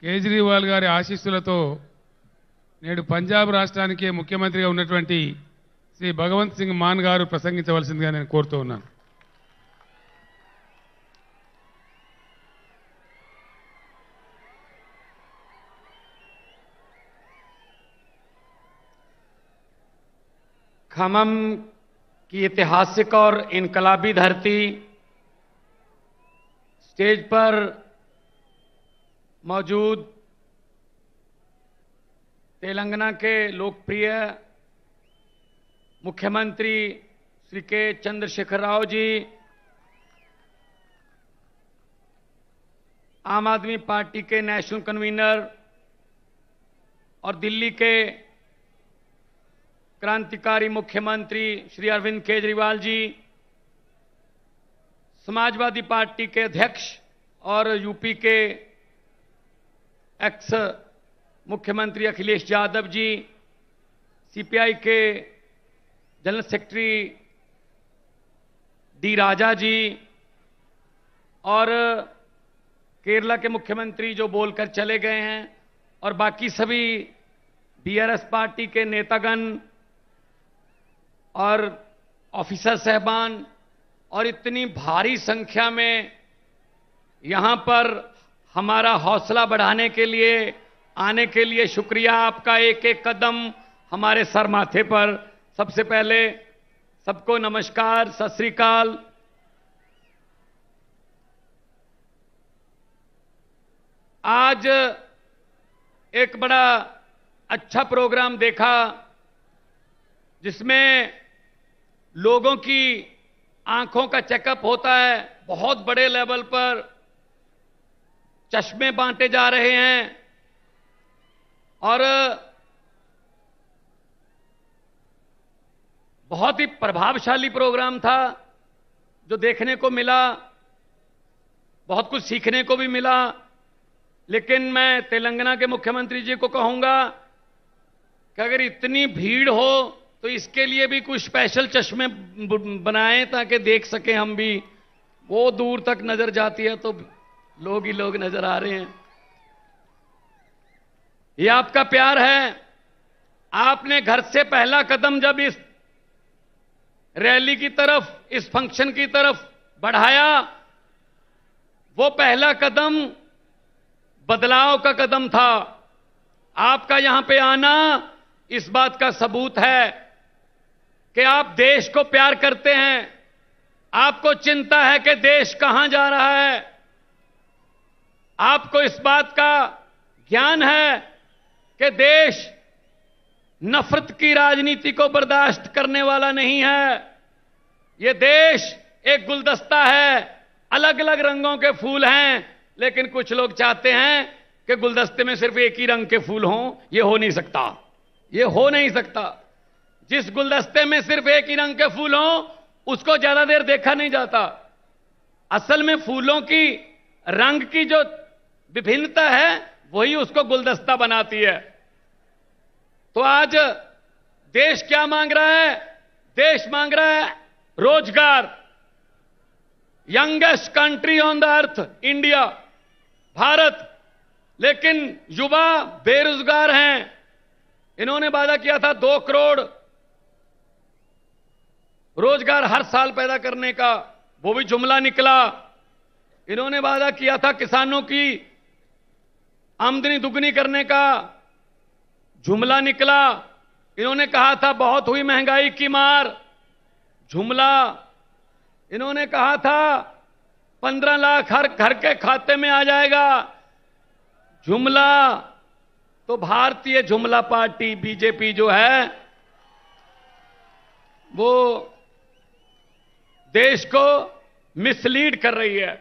కేజ్రీవాల్ గారి ఆశీస్సులతో నేడు పంజాబ్ రాష్ట్రానికి ముఖ్యమంత్రిగా ఉన్నటువంటి శ్రీ భగవంత్ సింగ్ మాన్ గారు ప్రసంగించవలసిందిగా నేను కోరుతూ ఉన్నాను. खमम की ऐतिहासिक और इनकलाबी धरती, स्टेज पर मौजूद तेलंगाना के लोकप्रिय मुख्यमंत्री श्री के चंद्रशेखर राव जी, आम आदमी पार्टी के नेशनल कन्वीनर और दिल्ली के क्रांतिकारी मुख्यमंत्री श्री अरविंद केजरीवाल जी, समाजवादी पार्टी के अध्यक्ष और यूपी के एक्स मुख्यमंत्री अखिलेश यादव जी, सीपीआई के जनरल सेक्रेटरी डी राजा जी और केरला के मुख्यमंत्री जो बोलकर चले गए हैं, और बाकी सभी बीआरएस पार्टी के नेतागण और ऑफिसर साहबान और इतनी भारी संख्या में यहां पर हमारा हौसला बढ़ाने के लिए आने के लिए शुक्रिया। आपका एक एक कदम हमारे सर माथे पर। सबसे पहले सबको नमस्कार, सत श्री अकाल। आज एक बड़ा अच्छा प्रोग्राम देखा जिसमें लोगों की आंखों का चेकअप होता है। बहुत बड़े लेवल पर चश्मे बांटे जा रहे हैं और बहुत ही प्रभावशाली प्रोग्राम था जो देखने को मिला, बहुत कुछ सीखने को भी मिला। लेकिन मैं तेलंगाना के मुख्यमंत्री जी को कहूंगा कि अगर इतनी भीड़ हो तो इसके लिए भी कुछ स्पेशल चश्मे बनाएं ताकि देख सकें हम भी। वो दूर तक नजर जाती है तो लोग ही लोग नजर आ रहे हैं। ये आपका प्यार है। आपने घर से पहला कदम जब इस रैली की तरफ, इस फंक्शन की तरफ बढ़ाया, वो पहला कदम बदलाव का कदम था। आपका यहां पे आना इस बात का सबूत है कि आप देश को प्यार करते हैं। आपको चिंता है कि देश कहां जा रहा है। आपको इस बात का ज्ञान है कि देश नफरत की राजनीति को बर्दाश्त करने वाला नहीं है। यह देश एक गुलदस्ता है, अलग अलग रंगों के फूल हैं, लेकिन कुछ लोग चाहते हैं कि गुलदस्ते में सिर्फ एक ही रंग के फूल हों। यह हो नहीं सकता, यह हो नहीं सकता। जिस गुलदस्ते में सिर्फ एक ही रंग के फूल हों उसको ज्यादा देर देखा नहीं जाता। असल में फूलों की रंग की जो विभिन्नता है वही उसको गुलदस्ता बनाती है। तो आज देश क्या मांग रहा है? देश मांग रहा है रोजगार। Youngest country on the earth India, Bharat, लेकिन युवा बेरोजगार हैं। इन्होंने वादा किया था 2 करोड़ रोजगार हर साल पैदा करने का, वो भी जुमला निकला। इन्होंने वादा किया था किसानों की आमदनी दुगनी करने का, जुमला निकला। इन्होंने कहा था बहुत हुई महंगाई की मार, जुमला। इन्होंने कहा था 15 लाख हर घर के खाते में आ जाएगा, जुमला। तो भारतीय जुमला पार्टी बीजेपी जो है वो देश को मिसलीड कर रही है।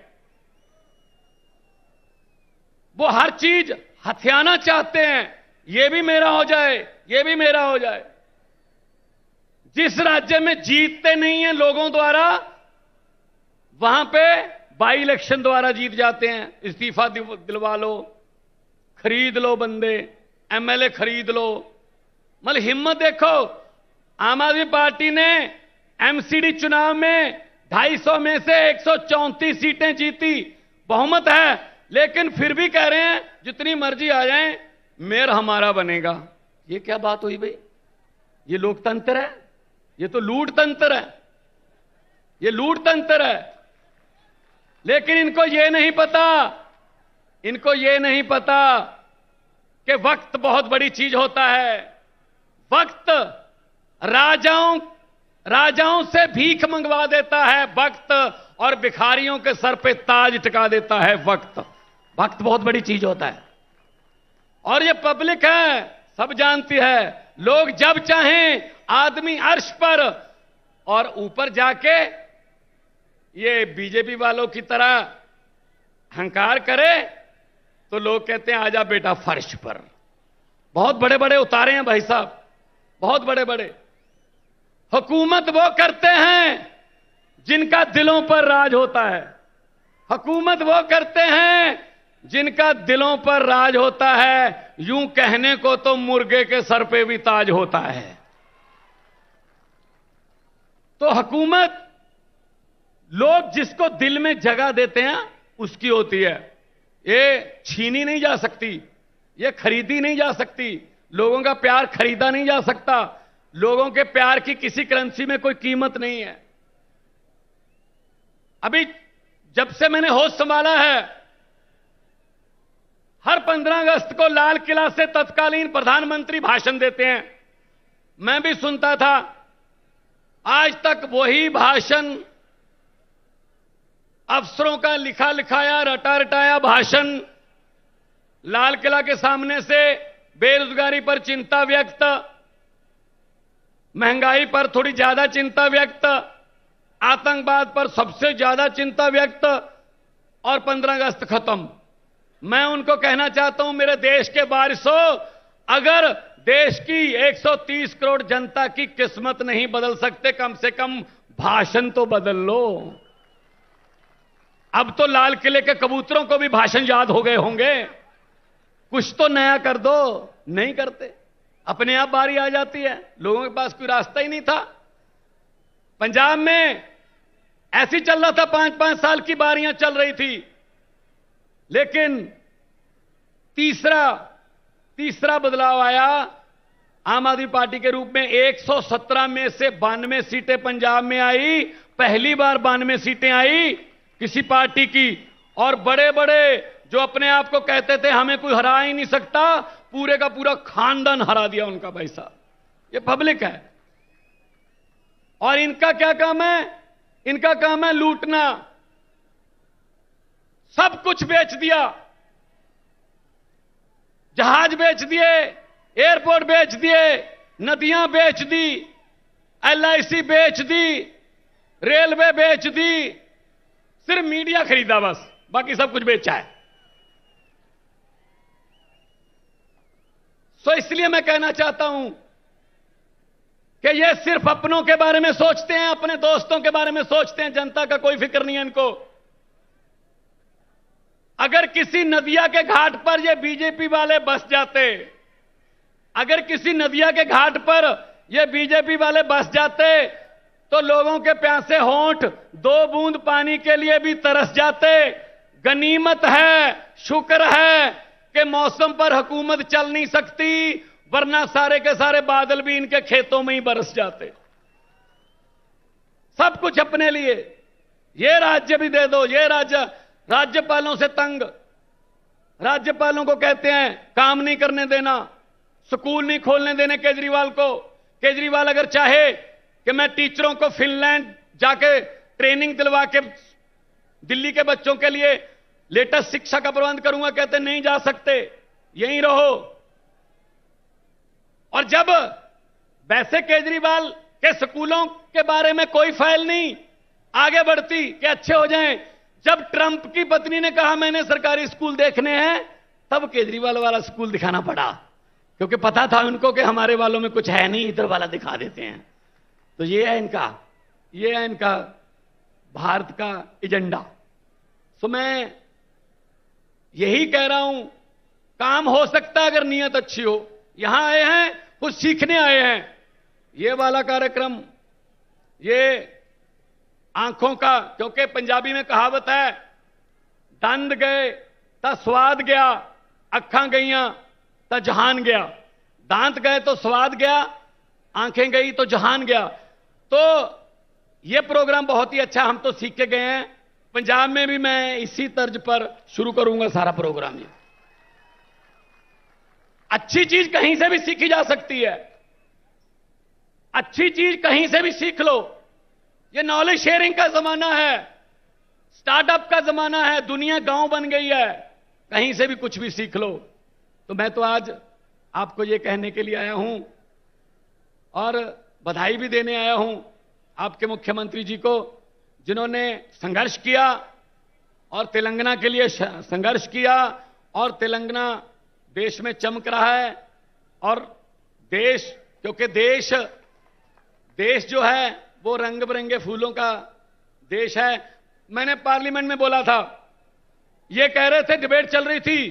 वो हर चीज हथियाना चाहते हैं। ये भी मेरा हो जाए, ये भी मेरा हो जाए। जिस राज्य में जीतते नहीं हैं लोगों द्वारा, वहां पे बाई इलेक्शन द्वारा जीत जाते हैं। इस्तीफा दिलवा लो, खरीद लो बंदे, एमएलए खरीद लो। मतलब हिम्मत देखो। आम आदमी पार्टी ने एमसीडी चुनाव में 250 में से 134 सीटें जीती, बहुमत है। लेकिन फिर भी कह रहे हैं जितनी मर्जी आ जाएं, मेयर हमारा बनेगा। ये क्या बात हुई भाई? ये लोकतंत्र है? ये तो लूट तंत्र है, ये लूट तंत्र है। लेकिन इनको ये नहीं पता, इनको ये नहीं पता कि वक्त बहुत बड़ी चीज होता है। वक्त राजाओं से भीख मंगवा देता है वक्त, और भिखारियों के सर पे ताज टिका देता है वक्त। वक्त बहुत बड़ी चीज होता है। और ये पब्लिक है, सब जानती है। लोग जब चाहें आदमी अर्श पर, और ऊपर जाके ये बीजेपी वालों की तरह अहंकार करे तो लोग कहते हैं आजा बेटा फर्श पर। बहुत बड़े बड़े उतारे हैं भाई साहब, बहुत बड़े बड़े। हुकूमत वो करते हैं जिनका दिलों पर राज होता है। हुकूमत वो करते हैं जिनका दिलों पर राज होता है। यूं कहने को तो मुर्गे के सर पे भी ताज होता है। तो हुकूमत लोग जिसको दिल में जगह देते हैं उसकी होती है। ये छीनी नहीं जा सकती, ये खरीदी नहीं जा सकती। लोगों का प्यार खरीदा नहीं जा सकता। लोगों के प्यार की किसी करेंसी में कोई कीमत नहीं है। अभी जब से मैंने होश संभाला है, हर 15 अगस्त को लाल किला से तत्कालीन प्रधानमंत्री भाषण देते हैं। मैं भी सुनता था। आज तक वही भाषण, अफसरों का लिखा लिखाया रटा रटाया भाषण, लाल किला के सामने से बेरोजगारी पर चिंता व्यक्त, महंगाई पर थोड़ी ज्यादा चिंता व्यक्त, आतंकवाद पर सबसे ज्यादा चिंता व्यक्त, और 15 अगस्त खत्म। मैं उनको कहना चाहता हूं, मेरे देश के वारिसों, अगर देश की 130 करोड़ जनता की किस्मत नहीं बदल सकते, कम से कम भाषण तो बदल लो। अब तो लाल किले के कबूतरों को भी भाषण याद हो गए होंगे। कुछ तो नया कर दो, नहीं करते। अपने आप बारी आ जाती है। लोगों के पास कोई रास्ता ही नहीं था। पंजाब में ऐसी चल रहा था, 5-5 साल की बारियां चल रही थी। लेकिन तीसरा बदलाव आया आम आदमी पार्टी के रूप में। 117 में से 92 सीटें पंजाब में आई। पहली बार 92 सीटें आई किसी पार्टी की। और बड़े बड़े जो अपने आप को कहते थे हमें कोई हरा ही नहीं सकता, पूरे का पूरा खानदान हरा दिया उनका भाई साहब। ये पब्लिक है। और इनका क्या काम है? इनका काम है लूटना। सब कुछ बेच दिया। जहाज बेच दिए, एयरपोर्ट बेच दिए, नदियां बेच दी, LIC बेच दी, रेलवे बेच दी। सिर्फ मीडिया खरीदा बस, बाकी सब कुछ बेचा है। सो इसलिए मैं कहना चाहता हूं कि ये सिर्फ अपनों के बारे में सोचते हैं, अपने दोस्तों के बारे में सोचते हैं। जनता का कोई फिक्र नहीं है इनको। अगर किसी नदिया के घाट पर ये बीजेपी वाले बस जाते, अगर किसी नदिया के घाट पर ये बीजेपी वाले बस जाते, तो लोगों के प्यासे होंठ 2 बूंद पानी के लिए भी तरस जाते। गनीमत है, शुक्र है कि मौसम पर हुकूमत चल नहीं सकती, वरना सारे के सारे बादल भी इनके खेतों में ही बरस जाते। सब कुछ अपने लिए। ये राज्य भी दे दो। ये राज्यपालों से तंग। राज्यपालों को कहते हैं काम नहीं करने देना, स्कूल नहीं खोलने देने केजरीवाल को। केजरीवाल अगर चाहे कि मैं टीचरों को फिनलैंड जाके ट्रेनिंग दिलवा के दिल्ली के बच्चों के लिए लेटेस्ट शिक्षा का प्रबंध करूंगा, कहते नहीं जा सकते, यहीं रहो। और जब वैसे केजरीवाल के स्कूलों के बारे में कोई फाइल नहीं आगे बढ़ती कि अच्छे हो जाएं, जब ट्रंप की पत्नी ने कहा मैंने सरकारी स्कूल देखने हैं, तब केजरीवाल वाला स्कूल दिखाना पड़ा, क्योंकि पता था उनको कि हमारे वालों में कुछ है नहीं, इधर वाला दिखा देते हैं। तो ये है इनका भारत का एजेंडा। सो मैं यही कह रहा हूं, काम हो सकता है अगर नियत अच्छी हो। यहां आए हैं, कुछ सीखने आए हैं। ये वाला कार्यक्रम, ये आंखों का, क्योंकि पंजाबी में कहावत है, दंद गए तो स्वाद गया, अखा गईयां तो जहान गया, दांत गए तो स्वाद गया, आंखें गई तो जहान गया। तो यह प्रोग्राम बहुत ही अच्छा, हम तो सीख के गए हैं। पंजाब में भी मैं इसी तर्ज पर शुरू करूंगा सारा प्रोग्राम। ये अच्छी चीज कहीं से भी सीखी जा सकती है, अच्छी चीज कहीं से भी सीख लो। ये नॉलेज शेयरिंग का जमाना है, स्टार्टअप का जमाना है, दुनिया गांव बन गई है, कहीं से भी कुछ भी सीख लो। तो मैं तो आज आपको ये कहने के लिए आया हूं और बधाई भी देने आया हूं आपके मुख्यमंत्री जी को, जिन्होंने संघर्ष किया और तेलंगाना के लिए संघर्ष किया, और तेलंगाना देश में चमक रहा है। और देश, क्योंकि देश जो है वो रंग बिरंगे फूलों का देश है। मैंने पार्लियामेंट में बोला था, ये कह रहे थे, डिबेट चल रही थी,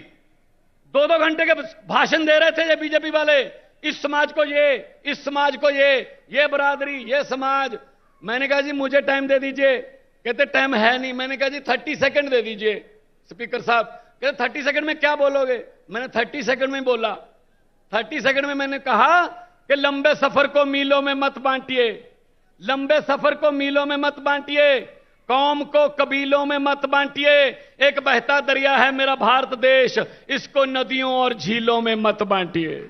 2-2 घंटे के भाषण दे रहे थे ये बीजेपी वाले, इस समाज को ये, इस समाज को ये बरादरी, ये समाज। मैंने कहा जी मुझे टाइम दे दीजिए। कहते टाइम है नहीं। मैंने कहा जी 30 सेकंड दे दीजिए स्पीकर साहब। कहते 30 सेकंड में क्या बोलोगे? मैंने 30 सेकंड में बोला। 30 सेकंड में मैंने कहा कि लंबे सफर को मीलों में मत बांटिए, लंबे सफर को मीलों में मत बांटिए, कौम को कबीलों में मत बांटिए। एक बहता दरिया है मेरा भारत देश, इसको नदियों और झीलों में मत बांटिए।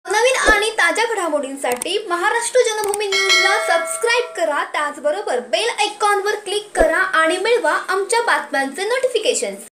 नवीन आणि ताज्या घडामोडींसाठी महाराष्ट्र जनभूमी न्यूजला सबस्क्राईब करा, त्याचबरोबर बेल आयकॉनवर क्लिक करा आणि मिळवा आमच्या बातम्यांचे नोटिफिकेशन्स।